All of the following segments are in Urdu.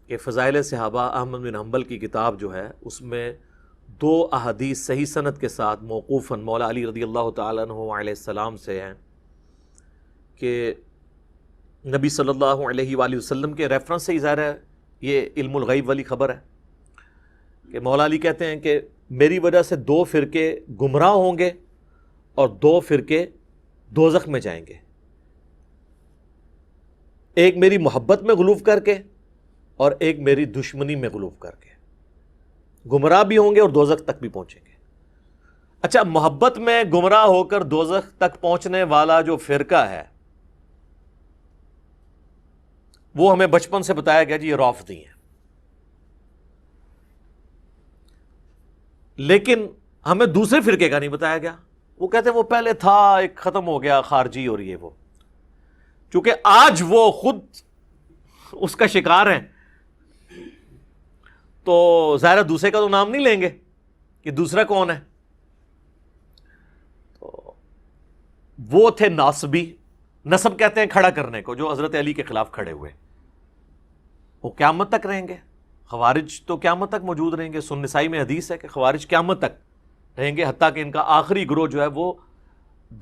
کہ فضائل صحابہ احمد بن حنبل کی کتاب جو ہے اس میں 2 احادیث صحیح سند کے ساتھ موقوفاً مولا علی رضی اللہ تعالیٰ عنہ علیہ السلام سے ہیں کہ نبی صلی اللہ علیہ وآلہ وسلم کے ریفرنس سے ہی ظاہر ہے یہ علم الغیب والی خبر ہے کہ مولا علی کہتے ہیں کہ میری وجہ سے 2 فرقے گمراہ ہوں گے اور 2 فرقے دوزخ میں جائیں گے، ایک میری محبت میں غلوف کر کے اور ایک میری دشمنی میں غلوف کر کے، گمراہ بھی ہوں گے اور دوزخ تک بھی پہنچیں گے۔ اچھا، محبت میں گمراہ ہو کر دوزخ تک پہنچنے والا جو فرقہ ہے وہ ہمیں بچپن سے بتایا گیا جی یہ رافضی ہیں، لیکن ہمیں دوسرے فرقے کا نہیں بتایا گیا۔ وہ کہتے ہیں وہ پہلے تھا، ایک ختم ہو گیا، خارجی، اور یہ وہ، چونکہ آج وہ خود اس کا شکار ہیں تو ظاہر دوسرے کا تو نام نہیں لیں گے کہ دوسرا کون ہے۔ تو وہ تھے ناصبی، نسب کہتے ہیں کھڑا کرنے کو، جو حضرت علی کے خلاف کھڑے ہوئے، وہ قیامت تک رہیں گے۔ خوارج تو قیامت تک موجود رہیں گے، سنن نسائی میں حدیث ہے کہ خوارج قیامت تک رہیں گے، حتیٰ کہ ان کا آخری گروہ جو ہے وہ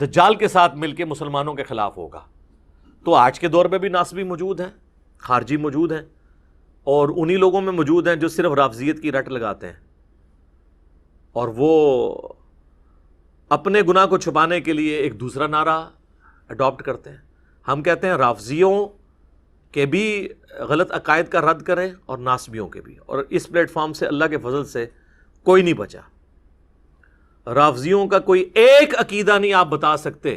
دجال کے ساتھ مل کے مسلمانوں کے خلاف ہوگا۔ تو آج کے دور میں بھی ناصبی موجود ہیں، خارجی موجود ہیں، اور انہی لوگوں میں موجود ہیں جو صرف رافضیت کی رٹ لگاتے ہیں، اور وہ اپنے گناہ کو چھپانے کے لیے ایک دوسرا نعرہ اڈاپٹ کرتے ہیں۔ ہم کہتے ہیں رافضیوں کے بھی غلط عقائد کا رد کریں اور ناصبیوں کے بھی، اور اس پلیٹ فارم سے اللہ کے فضل سے کوئی نہیں بچا۔ رافضیوں کا کوئی ایک عقیدہ نہیں آپ بتا سکتے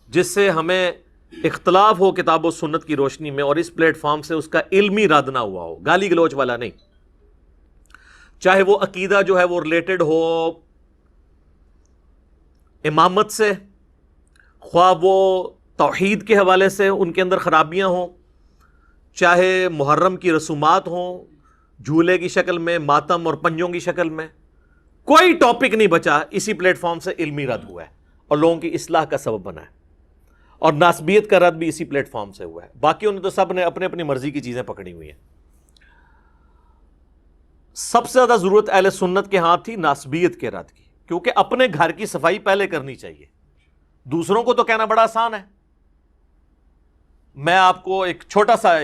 جس سے ہمیں اختلاف ہو کتاب و سنت کی روشنی میں، اور اس پلیٹ فارم سے اس کا علمی رد نہ ہوا ہو، گالی گلوچ والا نہیں، چاہے وہ عقیدہ جو ہے وہ ریلیٹڈ ہو امامت سے، خواہ وہ توحید کے حوالے سے ان کے اندر خرابیاں ہوں، چاہے محرم کی رسومات ہوں، جھولے کی شکل میں، ماتم اور پنجوں کی شکل میں، کوئی ٹاپک نہیں بچا، اسی پلیٹ فارم سے علمی رد ہوا ہے اور لوگوں کی اصلاح کا سبب بنا ہے، اور ناسبیت کا رد بھی اسی پلیٹ فارم سے ہوا ہے۔ باقیوں نے تو سب نے اپنے اپنی مرضی کی چیزیں پکڑی ہوئی ہیں۔ سب سے زیادہ ضرورت اہل سنت کے ہاں تھی ناسبیت کے رد کی، کیونکہ اپنے گھر کی صفائی پہلے کرنی چاہیے، دوسروں کو تو کہنا بڑا آسان ہے۔ میں آپ کو ایک چھوٹا سا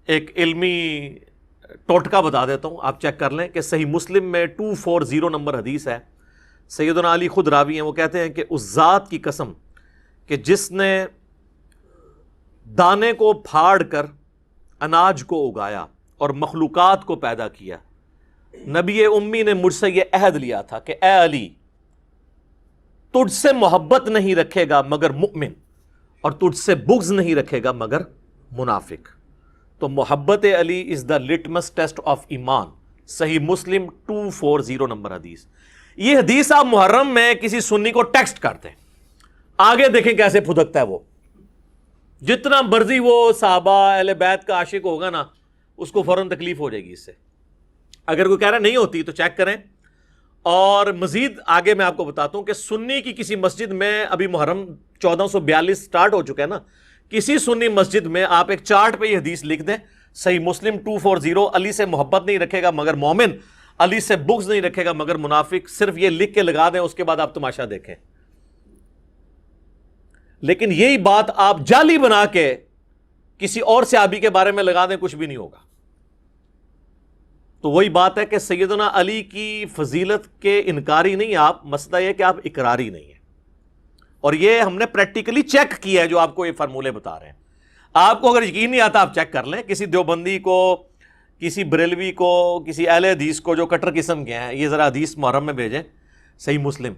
ایک علمی ٹوٹکا بتا دیتا ہوں، آپ چیک کر لیں کہ صحیح مسلم میں 240 نمبر حدیث ہے، سیدنا علی خود راوی ہیں، وہ کہتے ہیں کہ اس ذات کی قسم کہ جس نے دانے کو پھاڑ کر اناج کو اگایا اور مخلوقات کو پیدا کیا، نبی امی نے مجھ سے یہ عہد لیا تھا کہ اے علی، تجھ سے محبت نہیں رکھے گا مگر مؤمن، اور تجھ سے بغض نہیں رکھے گا مگر منافق۔ تو محبت علی از دا لٹمس ٹیسٹ آف ایمان، صحیح مسلم 240 نمبر حدیث۔ یہ حدیث آپ محرم میں کسی سنی کو ٹیکسٹ کرتے ہیں، آگے دیکھیں کیسے پھدکتا ہے وہ، جتنا مرضی وہ صحابہ اہل بیت کا عاشق ہوگا نا، اس کو فوراً تکلیف ہو جائے گی اس سے۔ اگر کوئی کہہ رہا نہیں ہوتی تو چیک کریں۔ اور مزید آگے میں آپ کو بتاتا ہوں کہ سنی کی کسی مسجد میں، ابھی محرم 1442 سٹارٹ ہو چکا ہے نا، کسی سنی مسجد میں آپ ایک چارٹ پہ یہ حدیث لکھ دیں، صحیح مسلم 240، علی سے محبت نہیں رکھے گا مگر مومن، علی سے بغض نہیں رکھے گا مگر منافق، صرف یہ لکھ کے لگا دیں، اس کے بعد آپ تماشا دیکھیں۔ لیکن یہی بات آپ جعلی بنا کے کسی اور صحابی کے بارے میں لگا دیں، کچھ بھی نہیں ہوگا۔ تو وہی بات ہے کہ سیدنا علی کی فضیلت کے انکاری نہیں آپ، مسئلہ یہ کہ آپ اقراری نہیں ہیں، اور یہ ہم نے پریکٹیکلی چیک کیا ہے جو آپ کو یہ فارمولے بتا رہے ہیں۔ آپ کو اگر یقین نہیں آتا آپ چیک کر لیں، کسی دیوبندی کو، کسی بریلوی کو، کسی اہل حدیث کو جو کٹر قسم کے ہیں، یہ ذرا حدیث محرم میں بھیجیں صحیح مسلم،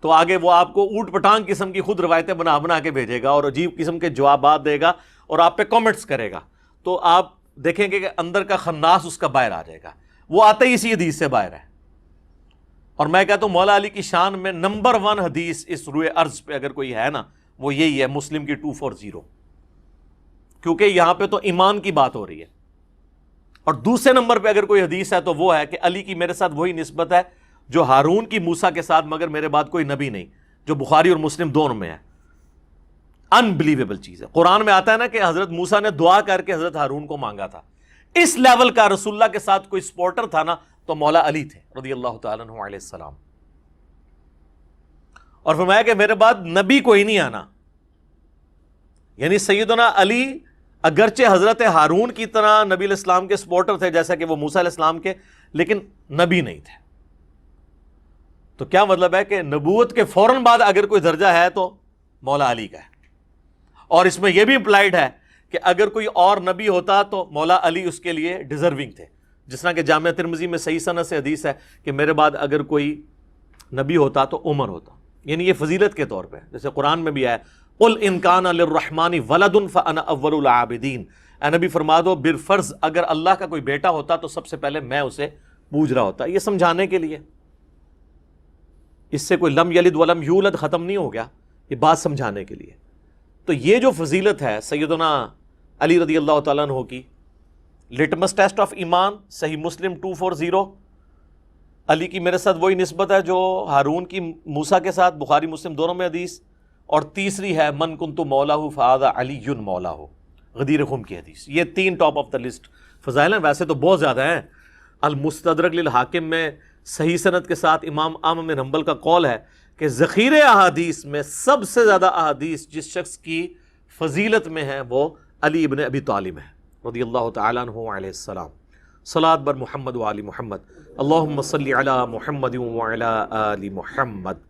تو آگے وہ آپ کو اوٹ پٹانگ قسم کی خود روایتیں بنا بنا کے بھیجے گا اور عجیب قسم کے جوابات دے گا اور آپ پہ کامنٹس کرے گا، تو آپ دیکھیں گے کہ اندر کا خناس اس کا باہر آ جائے گا، وہ آتے ہی اسی حدیث سے باہر ہے۔ اور میں کہتا ہوں مولا علی کی شان میں نمبر 1 حدیث اس روئے ارض پہ اگر کوئی ہے نا، وہ یہی ہے، مسلم کی 240، کیونکہ یہاں پہ تو ایمان کی بات ہو رہی ہے۔ اور دوسرے نمبر پہ اگر کوئی حدیث ہے تو وہ ہے کہ علی کی میرے ساتھ وہی نسبت ہے جو ہارون کی موسیٰ کے ساتھ، مگر میرے بعد کوئی نبی نہیں، جو بخاری اور مسلم دونوں میں ہے۔ انبلیویبل چیز ہے. قرآن میں آتا ہے نا کہ حضرت موسیٰ نے دعا کر کے حضرت ہارون کو مانگا تھا. اس لیول کا رسول اللہ کے ساتھ کوئی سپورٹر تھا نا تو مولا علی تھے رضی اللہ تعالیٰ عنہ علیہ السلام. اور فرمایا کہ میرے بعد نبی کوئی نہیں آنا. یعنی سیدنا علی اگرچہ حضرت ہارون کی طرح نبی علیہ السلام کے سپورٹر تھے جیسا کہ وہ موسیٰ علیہ السلام کے, لیکن نبی نہیں تھے. تو کیا مطلب ہے کہ نبوت کے فوراً بعد اگر کوئی درجہ ہے تو مولا علی کا ہے. اور اس میں یہ بھی امپلائڈ ہے کہ اگر کوئی اور نبی ہوتا تو مولا علی اس کے لیے ڈیزرونگ تھے. جس طرح کہ جامعہ ترمذی میں صحیح سند سے حدیث ہے کہ میرے بعد اگر کوئی نبی ہوتا تو عمر ہوتا. یعنی یہ فضیلت کے طور پہ, جیسے قرآن میں بھی ہے قل ان کان للرحمن ولد فانا اول العابدین. اے نبی فرما دو بالفرض اگر اللہ کا کوئی بیٹا ہوتا تو سب سے پہلے میں اسے پوج رہا ہوتا. یہ سمجھانے کے لیے, اس سے کوئی لم یلد ولم یولد ختم نہیں ہو گیا, یہ بات سمجھانے کے لیے. تو یہ جو فضیلت ہے سیدنا علی رضی اللہ تعالیٰ عنہ کی, لٹمس ٹیسٹ آف ایمان صحیح مسلم 240. علی کی میرے ساتھ وہی نسبت ہے جو ہارون کی موسیٰ کے ساتھ, بخاری مسلم دونوں میں حدیث. اور تیسری ہے من کنت مولا فہذا علی مولا, غدیر خم کی حدیث. یہ 3 ٹاپ آف دا لسٹ فضائل ہیں. ویسے تو بہت زیادہ ہیں. المستدرک للحاکم میں صحیح سند کے ساتھ امام احمد بن حنبل کا قول ہے کہ ذخیرے احادیث میں سب سے زیادہ احادیث جس شخص کی فضیلت میں ہے وہ علی ابن ابی طالب ہے رضی اللہ تعالیٰ عنہ علیہ السلام. صلاۃ بر محمد و آل محمد. اللہم صلی علی محمد و علی آل محمد.